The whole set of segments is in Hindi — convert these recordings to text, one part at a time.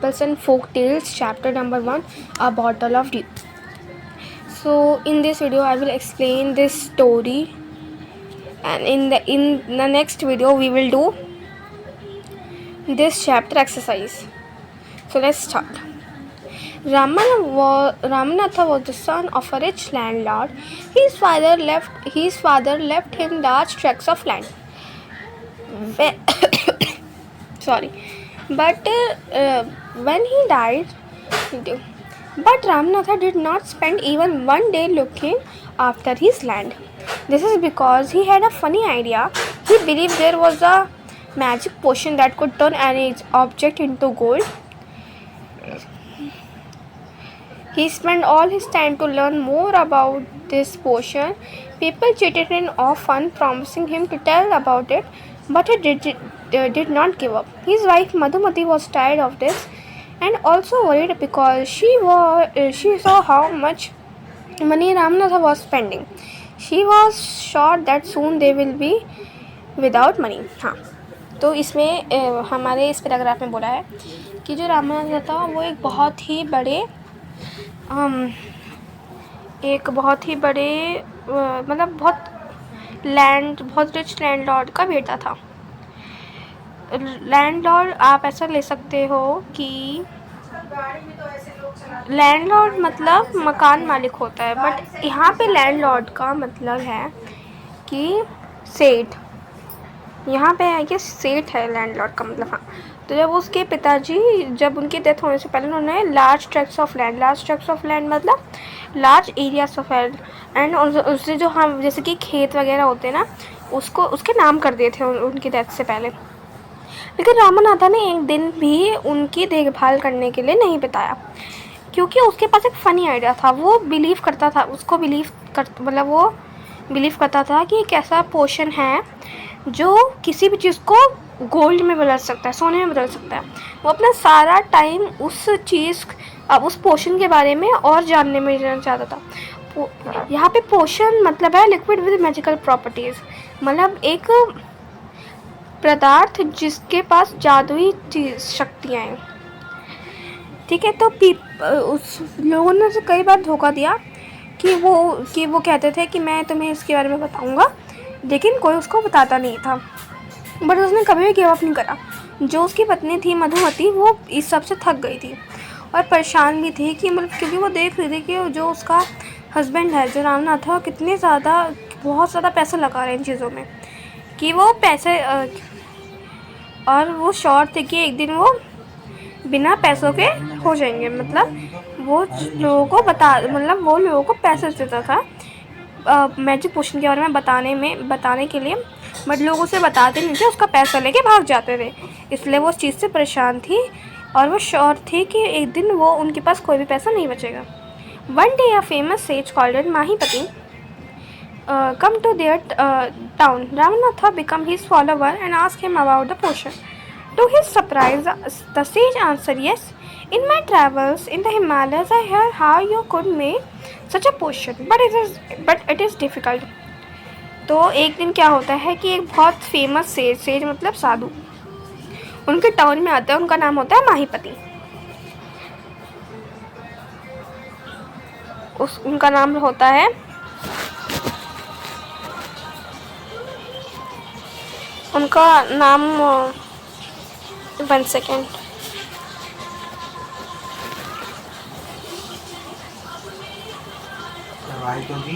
Fables and Folk Tales, chapter number 1, A Bottle of Dew. So in this video I will explain this story, and in the next video we will do this chapter exercise. So let's start. Ramanatha was the son of a rich landlord. His father left him large tracts of land. Sorry, but when he died, but Ramanatha did not spend even one day looking after his land. This is because he had a funny idea. He believed there was a magic potion that could turn any object into gold. He spent all his time to learn more about this potion. People cheated him often, promising him to tell about it, but he did not give up. His wife Madhumati was tired of this and also worried because she saw how much money Ramanatha was spending. She was sure that soon they will be without money. हाँ, तो इसमें हमारे इस पैराग्राफ में बोला है कि जो रामानंद था वो एक बहुत ही बड़े मतलब बहुत रिच लैंडलॉर्ड का बेटा था. लैंडलॉर्ड आप ऐसा ले सकते हो कि लैंडलॉर्ड मतलब मकान मालिक होता है, बट यहाँ पे लैंडलॉर्ड का मतलब है कि सेठ. यहाँ पे है कि सेठ है लैंडलॉर्ड का मतलब. हाँ, तो जब उसके पिताजी जब उनकी डेथ होने से पहले उन्होंने लार्ज ट्रैक्ट्स ऑफ लैंड मतलब large areas of land, and उससे जो हम जैसे कि खेत वगैरह होते हैं ना, उसको उसके नाम कर दिए थे उनकी डेथ से पहले. लेकिन रामानाथा ने एक दिन भी उनकी देखभाल करने के लिए नहीं बिताया, क्योंकि उसके पास एक फ़नी आइडिया था. वो बिलीव करता था कि एक ऐसा पोशन है जो किसी भी चीज़ को गोल्ड में बदल सकता है, सोने में बदल सकता है. वो अपना सारा टाइम उस पोशन के बारे में और जानने में चाहता था. यहाँ पे पोशन मतलब है लिक्विड विद मैजिकल प्रॉपर्टीज़, मतलब एक पदार्थ जिसके पास जादुई शक्तियाँ हैं. ठीक है, तो उस लोगों ने उसे कई बार धोखा दिया कि वो कहते थे कि मैं तुम्हें इसके बारे में बताऊंगा, लेकिन कोई उसको बताता नहीं था. बट उसने कभी भी गिव अप नहीं करा. जो उसकी पत्नी थी मधुमती, वो इस सब से थक गई थी और परेशान भी थी कि मतलब क्योंकि वो देख रही थी कि जो उसका हस्बैंड है जो रामनाथ था, बहुत ज़्यादा पैसा लगा रहे हैं इन चीज़ों में, कि वो पैसे और वो श्योर थे कि एक दिन वो बिना पैसों के हो जाएंगे. मतलब वो लोगों को पैसे देता था मैजिक पोशन के बारे में बताने के लिए, बट लोग उसे बताते नहीं थे, उसका पैसा लेके भाग जाते थे. इसलिए वो उस चीज़ से परेशान थी और वो श्योर थी कि एक दिन वो उनके पास कोई भी पैसा नहीं बचेगा. One day a famous sage called Mahipati come to their town. Ramanatha became his follower and asked him about the potion. To his surprise, the sage answered, "Yes, in my travels in the Himalayas, I heard how you could make such a potion, but it is difficult." तो एक दिन क्या होता है कि एक बहुत फेमस सेज मतलब साधु उनके टाउन में आता है. उनका नाम होता है माहीपति. उनका नाम होता है वन सेकेंड.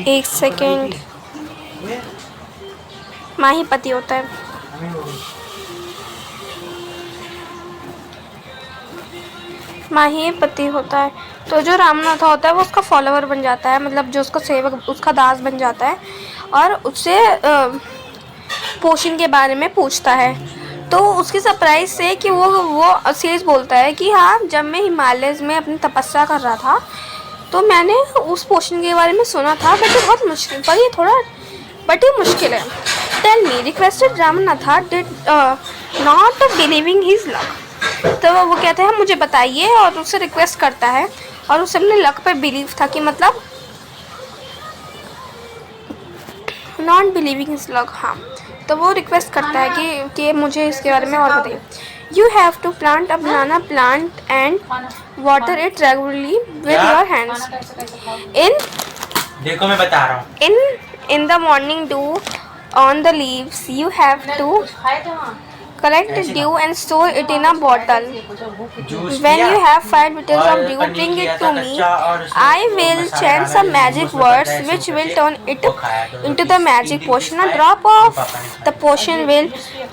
एक सेकेंड. माहीपति होता है. माहीपति होता है. तो जो रामनाथ होता है वो उसका फॉलोवर बन जाता है, मतलब जो उसका सेवक, उसका दास बन जाता है और उससे पोशन के बारे में पूछता है. तो उसकी सरप्राइज से कि वो सेज बोलता है कि हाँ, जब मैं हिमालयस में अपनी तपस्या कर रहा था तो मैंने उस पोशन के बारे में सुना था, बट ये बहुत मुश्किल, ये मुश्किल है. Tell me, requested Ramnatha, did not believing his luck. तो वो कहते हैं मुझे बताइए, और उससे रिक्वेस्ट करता है और उसे अपने लक पर बिलीव था कि मतलब नॉट बिलीविंग हिज लक. हाँ, तो वो रिक्वेस्ट करता है कि मुझे इसके बारे में और बताइए. You have to plant a banana plant and water it regularly with your hands. In देखो मैं बता रहा हूँ। in the morning dew on the leaves. You have to collect dew and store it in a bottle. When you have 5 liters of dew, bring it to me. I will chant some magic words which will turn it into the magic potion. A drop of the potion will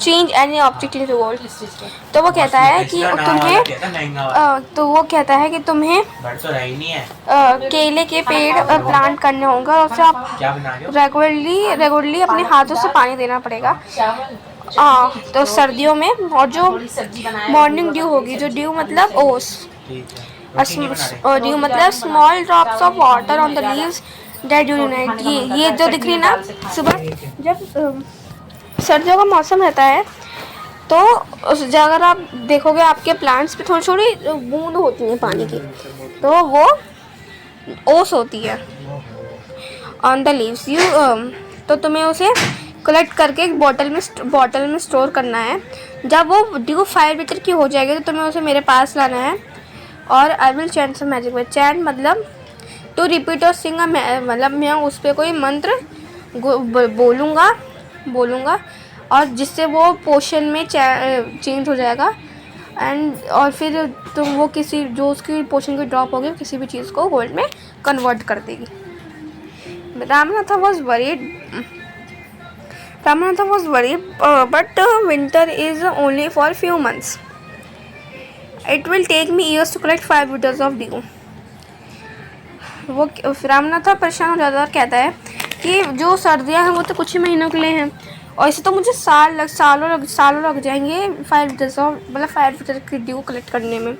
change any object into gold. तो वो कहता है कि तुम्हें केले के पेड़ प्लांट करने होंगे और उसे आप रेगुलरली अपने हाथों से पानी देना पड़ेगा। तो सर्दियों में, और जो मॉर्निंग ड्यू होगी, जो ड्यू मतलब ओस, और ड्यू मतलब small drops of water on the leaves that unite. ये जो दिख रही ना, सुबह जब सर्दियों का मौसम रहता है तो उस जगह अगर आप देखोगे आपके प्लांट्स पे थोड़ी थोड़ी बूंद होती हैं पानी की, तो वो ओस होती है ऑन द लीव्स। तो तुम्हें उसे कलेक्ट करके एक बॉटल में स्टोर करना है। जब वो ड्यू 5 लीटर की हो जाएगी तो तुम्हें उसे मेरे पास लाना है। और I will chant some magic word. Chant मतलब टू रिपीट और सिंग, मतलब मैं उस पर कोई मंत्र बोलूँगा और जिससे वो पोशन में चेंज हो जाएगा। और फिर तुम वो किसी जो उसकी पोशन की ड्रॉप होगी किसी भी चीज़ को गोल्ड में कन्वर्ट कर देगी। Ramnath was worried, but winter is only for few months. It will take me years to collect 5 liters of dew. वो रामनाथ परेशान हो जाता है और कहता है कि जो सर्दियाँ हैं वो तो कुछ ही महीनों के लिए हैं और इसे तो मुझे सालों लग जाएंगे 5 लीटर की ड्यू कलेक्ट करने में।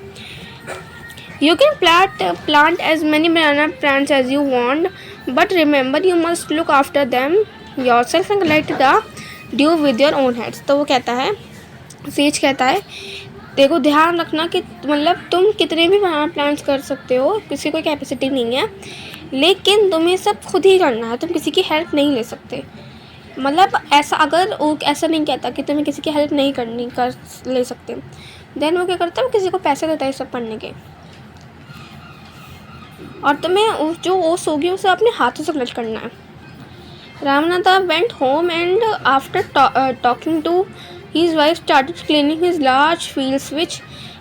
You can plant as many banana plants as you want, but remember you must look after them yourself and collect the dew with your own hands. तो वो कहता है, सेज कहता है, देखो ध्यान रखना कि मतलब तुम कितने भी बनाना प्लांट्स कर सकते हो, किसी को कैपेसिटी नहीं है, लेकिन तुम्हें सब खुद ही करना है, तुम किसी की हेल्प नहीं ले सकते। मतलब ऐसा अगर वो ऐसा नहीं कहता कि तुम्हें किसी की हेल्प नहीं ले सकते, देन वो क्या करता है, वो किसी को पैसे देता है सब करने के, और तुम्हें जो ओस होगी उसे अपने हाथों से कलेक्ट करना है। Ramanatha went home and after talking to his wife started cleaning his large fields which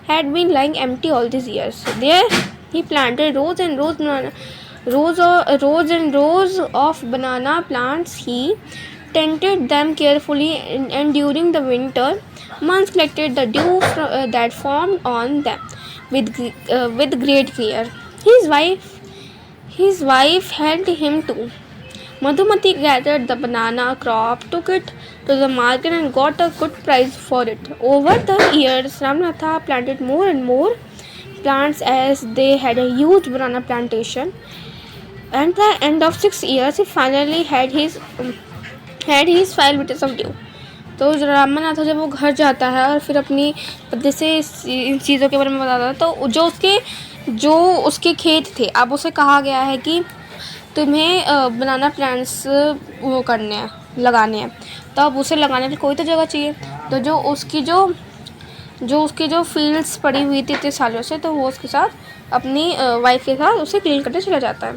had been lying empty all these years. There he planted rows and rows of banana plants. He tended them carefully and during the winter months collected the dew that formed on them with great care. His wife helped him too. Madhumati gathered the banana crop, took it to the market and got a good price for it. Over the years, Ramanatha planted more and more plants as they had a huge banana plantation. At the end of 6 years, he finally had his 5 liters of dew. तो रामनाथ जब वो घर जाता है और फिर अपनी पति से इन चीज़ों के बारे में बताता है, तो जो उसके खेत थे, अब उसे कहा गया है कि तुम्हें बनाना प्लांट्स वो लगाने हैं, तो अब उसे लगाने की कोई तो जगह चाहिए। तो जो उसकी जो फील्ड्स पड़ी हुई थी इतने सालों से, तो वो उसके साथ अपनी वाइफ के साथ उसे क्लीन करने चला जाता है।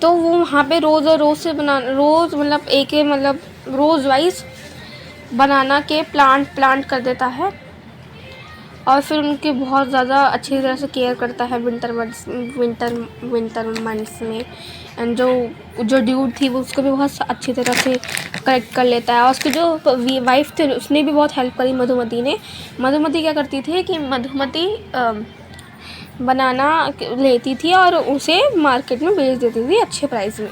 तो वो वहाँ पे रोज़ वाइज बनाना के प्लांट कर देता है और फिर उनकी बहुत ज़्यादा अच्छी तरह से केयर करता है विंटर मंथ्स में। एंड जो ड्यूड थी वो उसको भी बहुत अच्छी तरह से कलेक्ट कर लेता है। और उसकी जो वाइफ थी उसने भी बहुत हेल्प करी मधुमती क्या करती थी कि मधुमती बनाना लेती थी और उसे मार्केट में बेच देती थी अच्छे प्राइस में।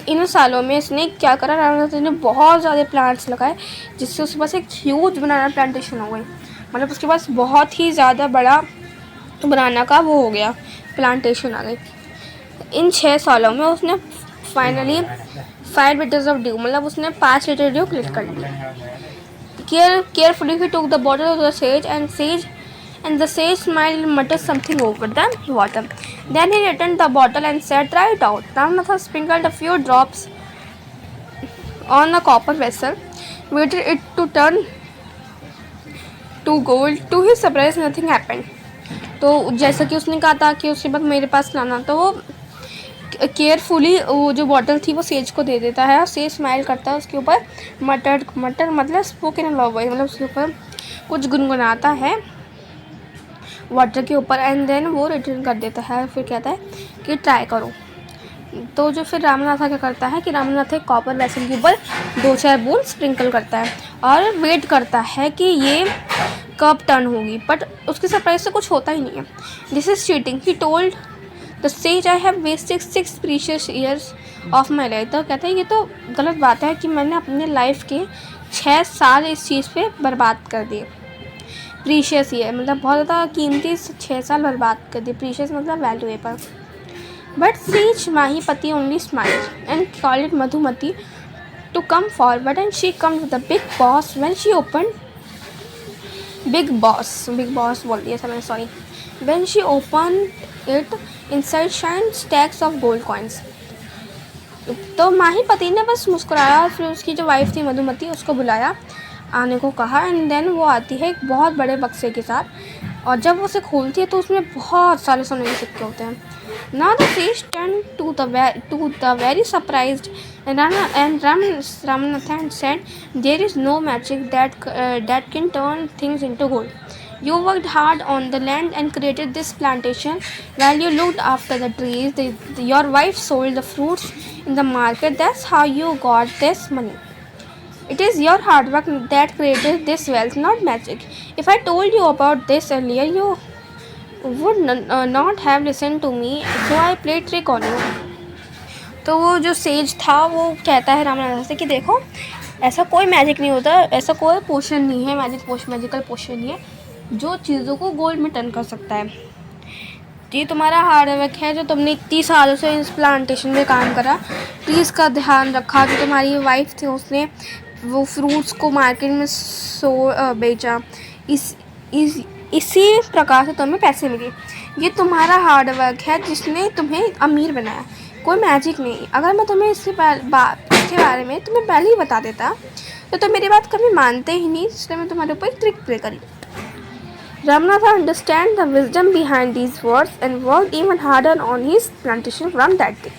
इन सालों में इसने क्या करा, रामनाथ ने बहुत ज़्यादा प्लांट्स लगाए जिससे उसके पास एक ह्यूज बनाना प्लांटेशन हो गई। मतलब उसके पास बहुत ही ज़्यादा बड़ा बनाना का वो हो गया, प्लांटेशन आ गई। इन 6 सालों में उसने फाइनली 5 लीटर्स ऑफ ड्यू, मतलब उसने 5 लीटर ड्यू कलेक्ट कर लिया। Carefully he took the bottle of the sage and the sage smiled and muttered something over the water. Then he returned the bottle and said, "Try it out." Ramanatha sprinkled a few drops on a copper vessel, waited it to turn to gold. To his surprise, nothing happened. तो जैसा कि उसने कहा था कि उसके बाद मेरे पास लाना, तो वो केयरफुली वो जो बॉटल थी वो सेज को दे देता है और सेज स्माइल करता है उसके ऊपर, मटर मतलब स्पोकन लॉन्ग्वेज, मतलब उसके ऊपर कुछ गुनगुनाता है वाटर के ऊपर, एंड देन वो रिटर्न कर देता है। फिर कहता है कि ट्राई करो। तो जो फिर रामनाथा क्या करता है कि रामनाथा एक कॉपर वेसल के ऊपर 2-4 बूंद स्प्रिंकल करता है और वेट करता है कि ये कब टर्न होगी, बट उसके सरप्राइज से कुछ होता ही नहीं है। This is cheating, he told the sage, I have wasted 6 precious years of my life. तो कहता है ये तो गलत बात है कि मैंने अपने लाइफ के 6 साल इस चीज़ पे बर्बाद कर दिए। प्रीशियस ईयर मतलब बहुत ज़्यादा कीमती 6 साल बर्बाद कर दिए। प्रीशियस मतलब valuable. But sage Mahipati only smiled and called it Madhumati to come forward, and she comes with the big boss. When she opened big boss बोल दिया था मैंने, sorry. When she opened it, inside shine stacks of gold coins. तो माहीपति ने बस मुस्कुराया और फिर उसकी जो वाइफ थी मधुमती उसको बुलाया, आने को कहा, एंड देन वो आती है एक बहुत बड़े बक्से के साथ, और जब वो उसे खोलती है तो उसमें बहुत सारे सोने के सिक्के होते हैं। Now the sage turned to the very surprised and Ramanathan said, "There is no magic that can turn things into gold. You worked hard on the land and created this plantation while you looked after the trees. Your wife sold the fruits in the market. That's how you got this money. It is your hard work that created this wealth, not magic. If I told you about this earlier, you would not have listened to me, so I played trick on you." तो वो जो सेज था वो कहता है रामनाथ से कि देखो ऐसा कोई मैजिक नहीं होता, ऐसा कोई पोशन नहीं है, मैजिकल पोशन नहीं है जो चीज़ों को गोल्ड में टर्न कर सकता है। ये तुम्हारा हार्ड वर्क है जो तुमने इतनी सालों से इस प्लांटेशन में काम करा, ट्रीज़ का ध्यान रखा, जो तुम्हारी वाइफ थी उसने वो फ्रूट्स को मार्केट में बेचा, इसी प्रकार से तुम्हें पैसे मिले। ये तुम्हारा हार्ड वर्क है जिसने तुम्हें अमीर बनाया, कोई मैजिक नहीं। अगर मैं तुम्हें इसके बारे में तुम्हें पहले ही बता देता तो तुम मेरी बात कभी मानते ही नहीं, इसलिए मैं तुम्हारे ऊपर एक ट्रिक प्ले करी। Ramanatha understand the wisdom behind these words and worked even harder on his plantation from that day.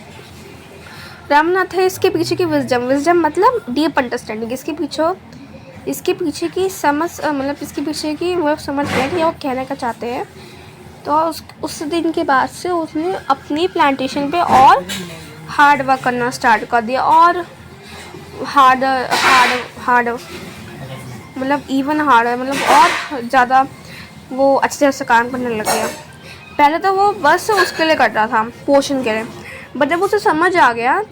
Ramnath है इसके पीछे की विजडम मतलब डीप अंडरस्टैंडिंग, इसके पीछे की समझ, मतलब इसके पीछे की वो समझ गया कि वो कहना क्या चाहते हैं। तो उस दिन के बाद से उसने अपनी प्लांटेशन पे और हार्ड वर्क करना स्टार्ट कर दिया, और हार्ड मतलब इवन हार्ड मतलब और ज़्यादा वो अच्छे तरह से काम करने लग गया। पहले तो वो बस उसके लिए कर रहा था, पोषण के लिए, बट जब उसे समझ आ गया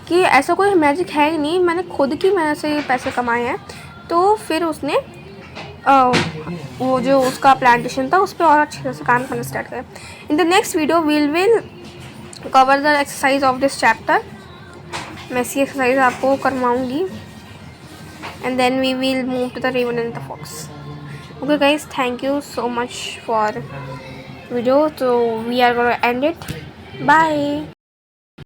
कि ऐसा कोई मैजिक है ही नहीं, मैंने खुद की मेहनत से पैसे कमाए हैं, तो फिर उसने वो जो उसका प्लांटेशन था उस पर और अच्छे से काम करना स्टार्ट किया। In the next video will cover the exercise of this chapter. मैं इसी एक्सरसाइज आपको करवाऊँगी, and then we will move to the Raven and the Fox. Okay guys, thank you so much for video, so we are gonna end it. Bye.